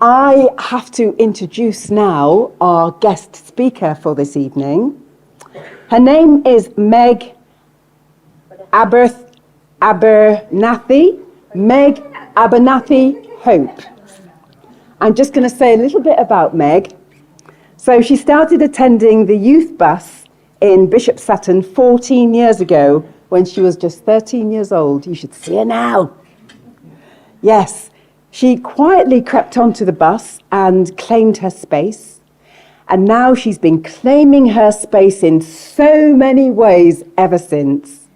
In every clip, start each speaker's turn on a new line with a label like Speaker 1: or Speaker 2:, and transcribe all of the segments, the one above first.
Speaker 1: I have to introduce now our guest speaker for this evening. Her name is Meg Abernethy. Meg Abernethy Hope. I'm just going to say a little bit about Meg. So she started attending the youth bus in Bishop Sutton 14 years ago when she was just 13 years old. You should see her now. Yes, she quietly crept onto the bus and claimed her space. And now she's been claiming her space in so many ways ever since.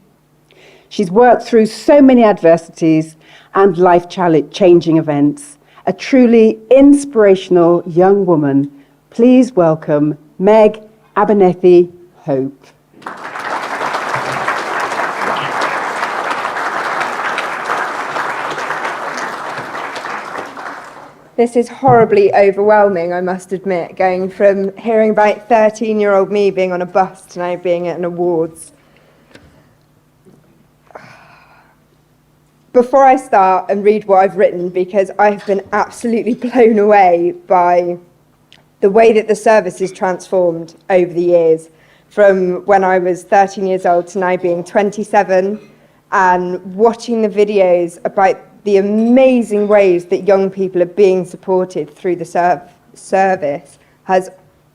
Speaker 1: She's worked through so many adversities and life-changing events. A truly inspirational young woman. Please welcome Meg Abernethy Hope.
Speaker 2: This is horribly overwhelming, I must admit, going from hearing about 13-year-old me being on a bus to now being at an awards. Before I start and read what I've written, because I've been absolutely blown away by the way that the service is transformed over the years, from when I was 13 years old to now being 27, and watching the videos about the amazing ways that young people are being supported through the service has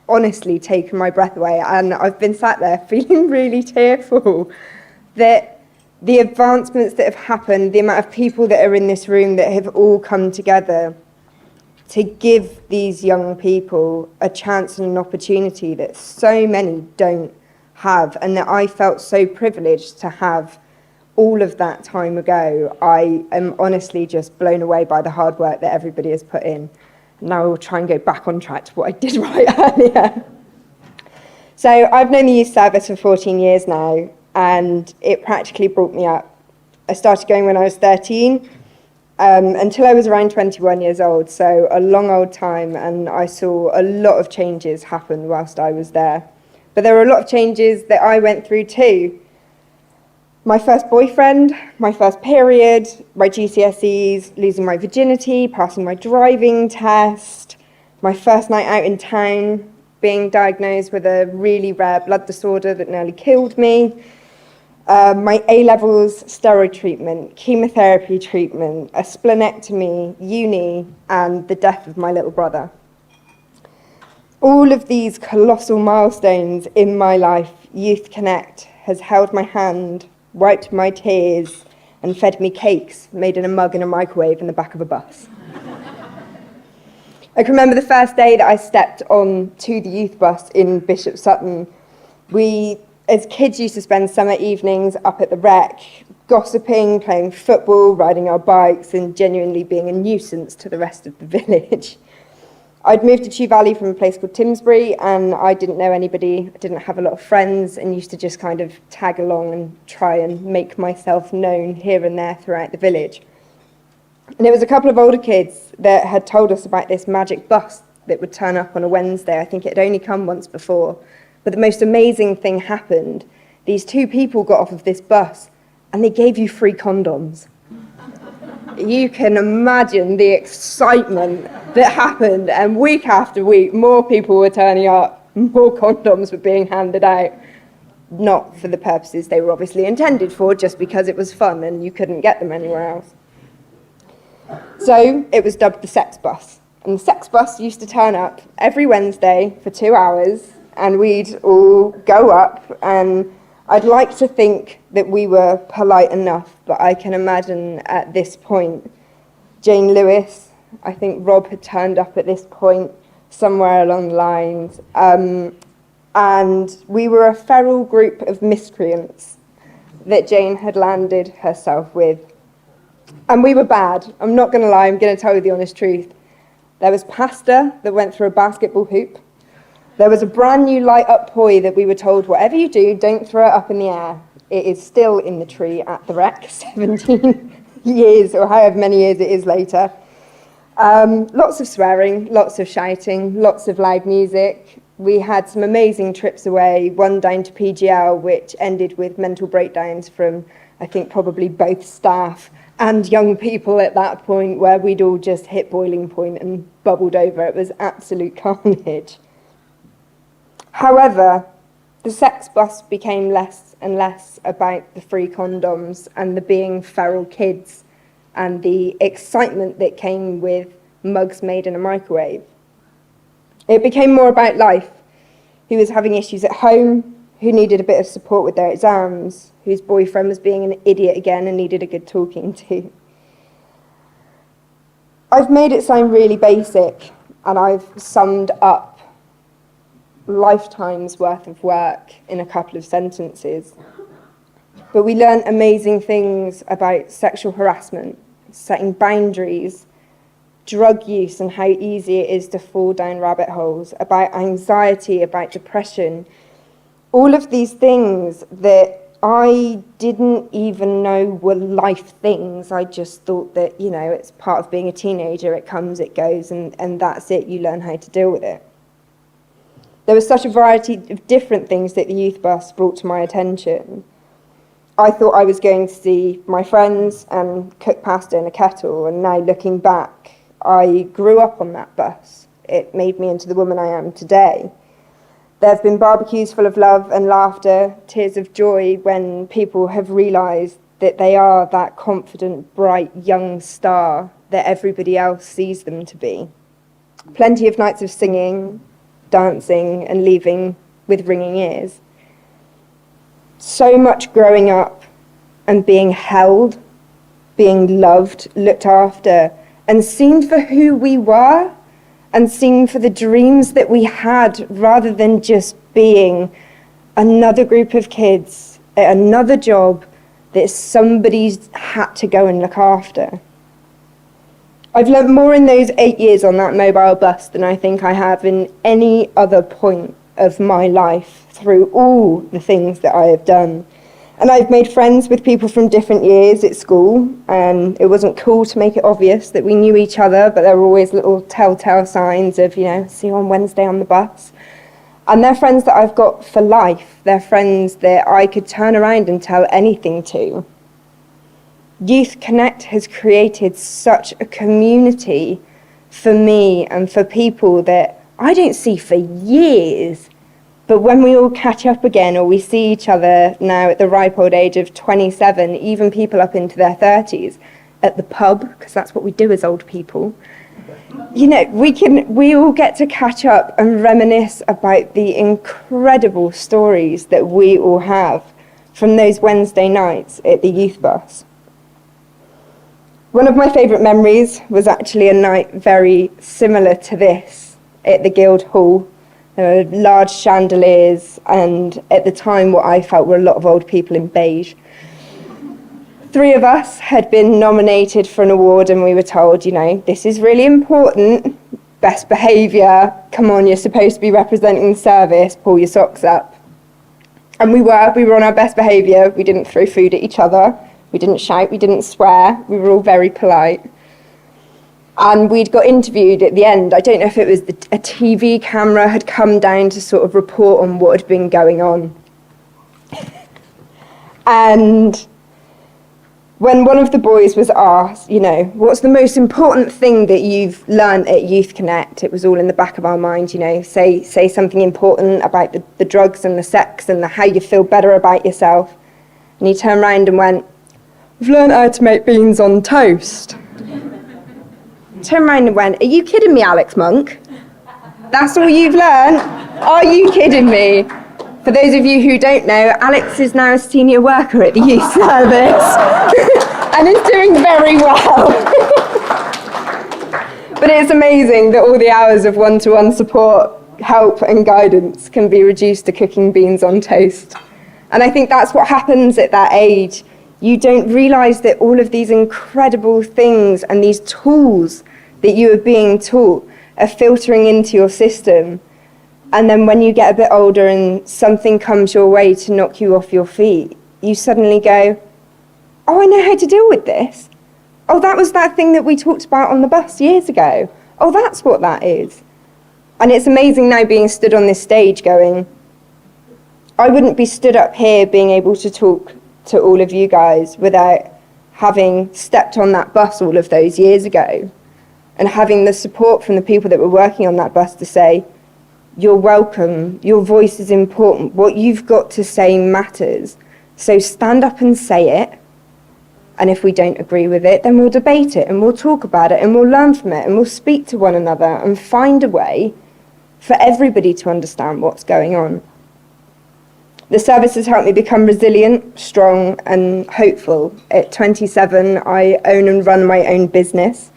Speaker 2: honestly taken my breath away. And I've been sat there feeling really tearful that the advancements that have happened, the amount of people that are in this room that have all come together to give these young people a chance and an opportunity that so many don't have, and that I felt so privileged to have all of that time ago. I am honestly just blown away by the hard work that everybody has put in. Now I will try and go back on track to what I did right earlier. So I've known the youth service for 14 years now, and it practically brought me up. I started going when I was 13, until I was around 21 years old, so a long old time, and I saw a lot of changes happen whilst I was there. But there were a lot of changes that I went through too. My first boyfriend, my first period, my GCSEs, losing my virginity, passing my driving test, my first night out in town, being diagnosed with a really rare blood disorder that nearly killed me, my A-levels, steroid treatment, chemotherapy treatment, a splenectomy, uni, and the death of my little brother. All of these colossal milestones in my life, Youth Connect has held my hand, wiped my tears, and fed me cakes made in a mug in a microwave in the back of a bus. I can remember the first day that I stepped on to the youth bus in Bishop Sutton. We, as kids, used to spend summer evenings up at the Rec, gossiping, playing football, riding our bikes, and genuinely being a nuisance to the rest of the village. I'd moved to Chew Valley from a place called Timsbury, and I didn't know anybody, I didn't have a lot of friends, and used to just kind of tag along and try and make myself known here and there throughout the village. And it was a couple of older kids that had told us about this magic bus that would turn up on a Wednesday. I think it had only come once before. But the most amazing thing happened. These two people got off of this bus, and they gave you free condoms. You can imagine the excitement that happened, and week after week, more people were turning up, more condoms were being handed out, not for the purposes they were obviously intended for, just because it was fun and you couldn't get them anywhere else. So it was dubbed the sex bus, and the sex bus used to turn up every Wednesday for 2 hours, and we'd all go up, and I'd like to think that we were polite enough, but I can imagine at this point, Jane Lewis, I think Rob had turned up at this point, somewhere along the lines, and we were a feral group of miscreants that Jane had landed herself with. And we were bad. I'm not going to lie, I'm going to tell you the honest truth. There was pasta that went through a basketball hoop. There was a brand new light-up toy that we were told, whatever you do, don't throw it up in the air. It is still in the tree at the Rec, 17 years, or however many years it is later. Lots of swearing, lots of shouting, lots of loud music, We had some amazing trips away, one down to PGL, which ended with mental breakdowns from, I think, probably both staff and young people at that point, where we'd all just hit boiling point and bubbled over. It was absolute carnage. However, the sex bus became less and less about the free condoms and the being feral kids and the excitement that came with mugs made in a microwave. It became more about life, who was having issues at home, who needed a bit of support with their exams, whose boyfriend was being an idiot again and needed a good talking to. I've made it sound really basic, and I've summed up lifetimes worth of work in a couple of sentences. But we learned amazing things about sexual harassment, setting boundaries, drug use and how easy it is to fall down rabbit holes, about anxiety, about depression, all of these things that I didn't even know were life things. I just thought that, you know, it's part of being a teenager, it comes, it goes, and that's it, you learn how to deal with it. There was such a variety of different things that the youth bus brought to my attention. I thought I was going to see my friends and cook pasta in a kettle, and now looking back, I grew up on that bus. It made me into the woman I am today. There have been barbecues full of love and laughter, tears of joy when people have realised that they are that confident, bright, young star that everybody else sees them to be. Plenty of nights of singing, dancing, and leaving with ringing ears. So much growing up and being held, being loved, looked after, and seen for who we were, and seen for the dreams that we had, rather than just being another group of kids at another job that somebody's had to go and look after. I've learnt more in those 8 years on that mobile bus than I think I have in any other point of my life through all the things that I have done. And I've made friends with people from different years at school, and it wasn't cool to make it obvious that we knew each other, but there were always little telltale signs of, you know, see you on Wednesday on the bus. And they're friends that I've got for life. They're friends that I could turn around and tell anything to. Youth Connect has created such a community for me and for people that I don't see for years. But when we all catch up again, or we see each other now at the ripe old age of 27, even people up into their 30s, at the pub, because that's what we do as old people, you know, we all get to catch up and reminisce about the incredible stories that we all have from those Wednesday nights at the youth bus. One of my favourite memories was actually a night very similar to this at the Guildhall. There were large chandeliers, and at the time what I felt were a lot of old people in beige. 3 of us had been nominated for an award, and we were told, you know, this is really important, best behaviour, come on, you're supposed to be representing the service, pull your socks up. And we were on our best behaviour. We didn't throw food at each other, we didn't shout, we didn't swear, we were all very polite. And we'd got interviewed at the end. I don't know if it was a TV camera had come down to sort of report on what had been going on. And when one of the boys was asked, you know, what's the most important thing that you've learned at Youth Connect? It was all in the back of our mind, you know, say something important about the drugs and the sex and how you feel better about yourself. And he turned around and went, I've learned how to make beans on toast. Turned around and went, are you kidding me, Alex Monk? That's all you've learned? Are you kidding me? For those of you who don't know, Alex is now a senior worker at the youth service and is doing very well. But it's amazing that all the hours of one-to-one support, help and guidance can be reduced to cooking beans on toast. And I think that's what happens at that age. You don't realise that all of these incredible things and these tools that you are being taught are filtering into your system. And then when you get a bit older and something comes your way to knock you off your feet, you suddenly go, oh, I know how to deal with this. Oh, that was that thing that we talked about on the bus years ago. Oh, that's what that is. And it's amazing now being stood on this stage going, I wouldn't be stood up here being able to talk to all of you guys without having stepped on that bus all of those years ago and having the support from the people that were working on that bus to say, you're welcome, your voice is important, what you've got to say matters. So stand up and say it, and if we don't agree with it, then we'll debate it and we'll talk about it and we'll learn from it and we'll speak to one another and find a way for everybody to understand what's going on. The service has helped me become resilient, strong and hopeful. At 27, I own and run my own business.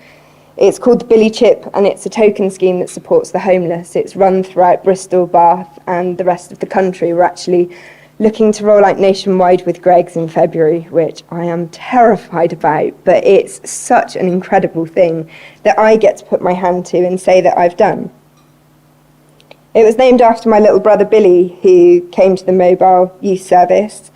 Speaker 2: It's called the Billy Chip, and it's a token scheme that supports the homeless. It's run throughout Bristol, Bath and the rest of the country. We're actually looking to roll out nationwide with Greg's in February, which I am terrified about, but it's such an incredible thing that I get to put my hand to and say that I've done. It was named after my little brother Billy, who came to the mobile youth service,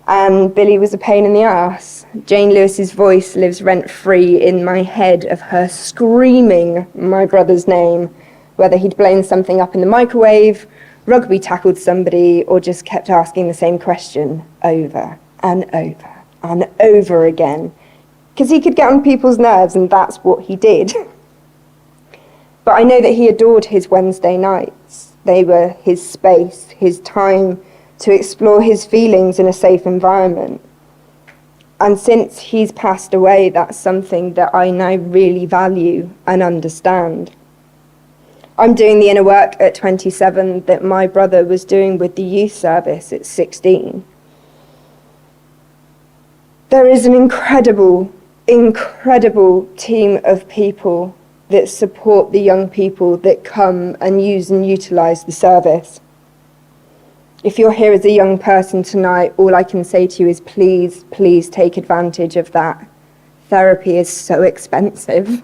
Speaker 2: and Billy was a pain in the arse. Jane Lewis's voice lives rent-free in my head of her screaming my brother's name, whether he'd blown something up in the microwave, rugby tackled somebody, or just kept asking the same question over and over and over again, because he could get on people's nerves, and that's what he did. But I know that he adored his Wednesday nights. They were his space, his time to explore his feelings in a safe environment. And since he's passed away, that's something that I now really value and understand. I'm doing the inner work at 27 that my brother was doing with the youth service at 16. There is an incredible, incredible team of people that support the young people that come and use and utilise the service. If you're here as a young person tonight, all I can say to you is please, please take advantage of that. Therapy is so expensive.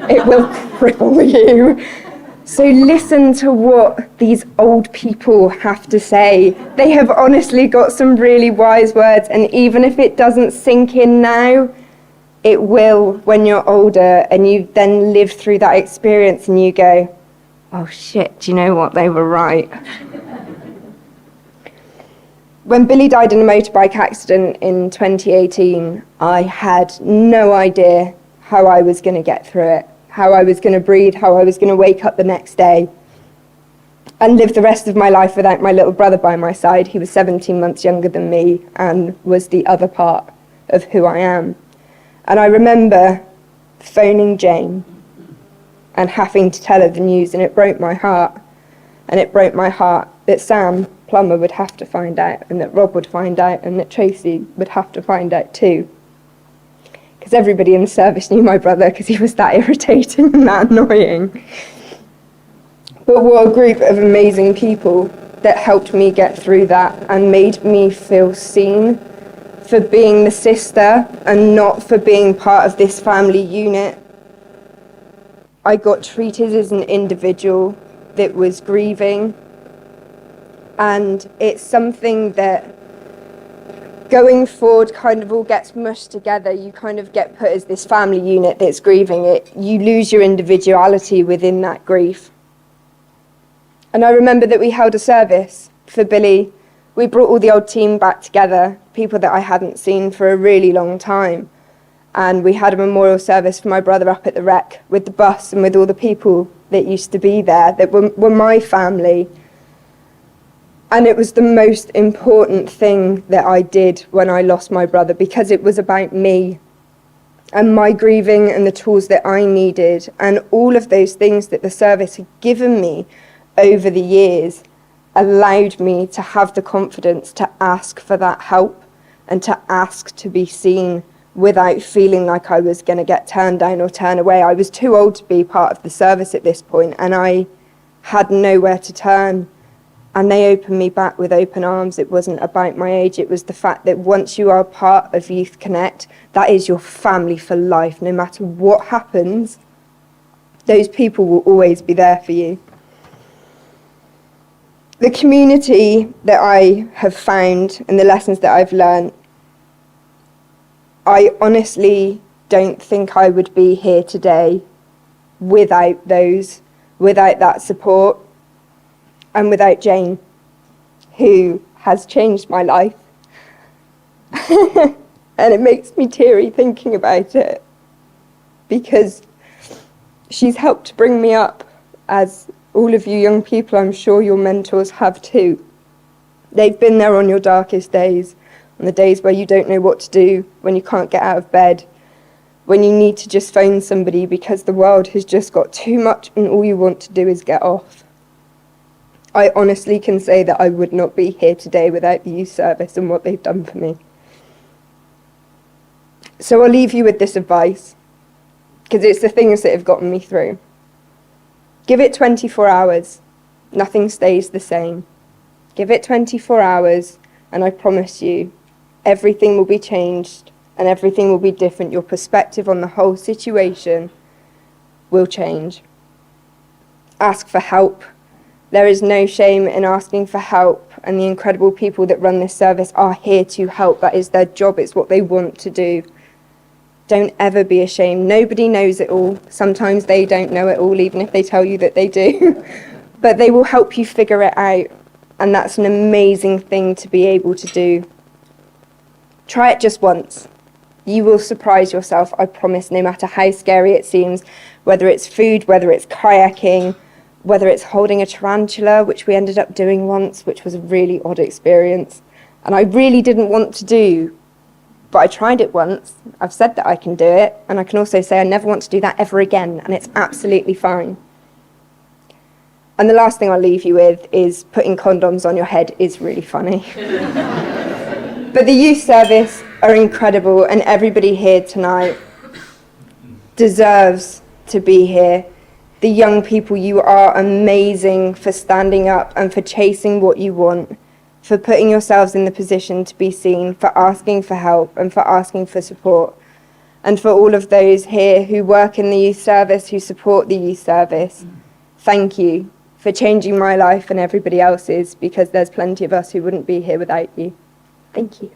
Speaker 2: It will cripple you. So listen to what these old people have to say. They have honestly got some really wise words, and even if it doesn't sink in now, it will when you're older and you then live through that experience and you go, oh shit, do you know what, they were right. When Billy died in a motorbike accident in 2018, I had no idea how I was going to get through it, how I was going to breathe, how I was going to wake up the next day and live the rest of my life without my little brother by my side. He was 17 months younger than me and was the other part of who I am. And I remember phoning Jane and having to tell her the news, and it broke my heart. And it broke my heart that Sam Plummer would have to find out, and that Rob would find out, and that Tracy would have to find out too. Because everybody in the service knew my brother because he was that irritating and that annoying. But what a group of amazing people that helped me get through that and made me feel seen for being the sister and not for being part of this family unit. I got treated as an individual that was grieving, and it's something that going forward kind of all gets mushed together. You kind of get put as this family unit that's grieving it. You lose your individuality within that grief. And I remember that we held a service for Billy. We brought all the old team back together, people that I hadn't seen for a really long time. And we had a memorial service for my brother up at the Rec with the bus and with all the people that used to be there that were my family. And it was the most important thing that I did when I lost my brother, because it was about me and my grieving and the tools that I needed and all of those things that the service had given me over the years allowed me to have the confidence to ask for that help and to ask to be seen without feeling like I was going to get turned down or turned away. I was too old to be part of the service at this point, and I had nowhere to turn. And they opened me back with open arms. It wasn't about my age. It was the fact that once you are part of Youth Connect, that is your family for life. No matter what happens, those people will always be there for you. The community that I have found and the lessons that I've learned, I honestly don't think I would be here today without those without that support and without Jane, who has changed my life. And it makes me teary thinking about it, because she's helped bring me up, as all of you young people, I'm sure your mentors have too. They've been there on your darkest days, on the days where you don't know what to do, when you can't get out of bed, when you need to just phone somebody because the world has just got too much and all you want to do is get off. I honestly can say that I would not be here today without the youth service and what they've done for me. So I'll leave you with this advice, because it's the things that have gotten me through. Give it 24 hours. Nothing stays the same. Give it 24 hours, and I promise you, everything will be changed and everything will be different. Your perspective on the whole situation will change. Ask for help. There is no shame in asking for help, and the incredible people that run this service are here to help. That is their job. It's what they want to do. Don't ever be ashamed. Nobody knows it all. Sometimes they don't know it all, even if they tell you that they do. But they will help you figure it out, and that's an amazing thing to be able to do. Try it just once. You will surprise yourself, I promise, no matter how scary it seems, whether it's food, whether it's kayaking, whether it's holding a tarantula, which we ended up doing once, which was a really odd experience. And I really didn't want to do, but I tried it once. I've said that I can do it, and I can also say I never want to do that ever again, and it's absolutely fine. And the last thing I'll leave you with is putting condoms on your head is really funny. But the youth service are incredible, and everybody here tonight deserves to be here. The young people, you are amazing for standing up and for chasing what you want, for putting yourselves in the position to be seen, for asking for help and for asking for support. And for all of those here who work in the youth service, who support the youth service, thank you for changing my life and everybody else's, because there's plenty of us who wouldn't be here without you. Thank you.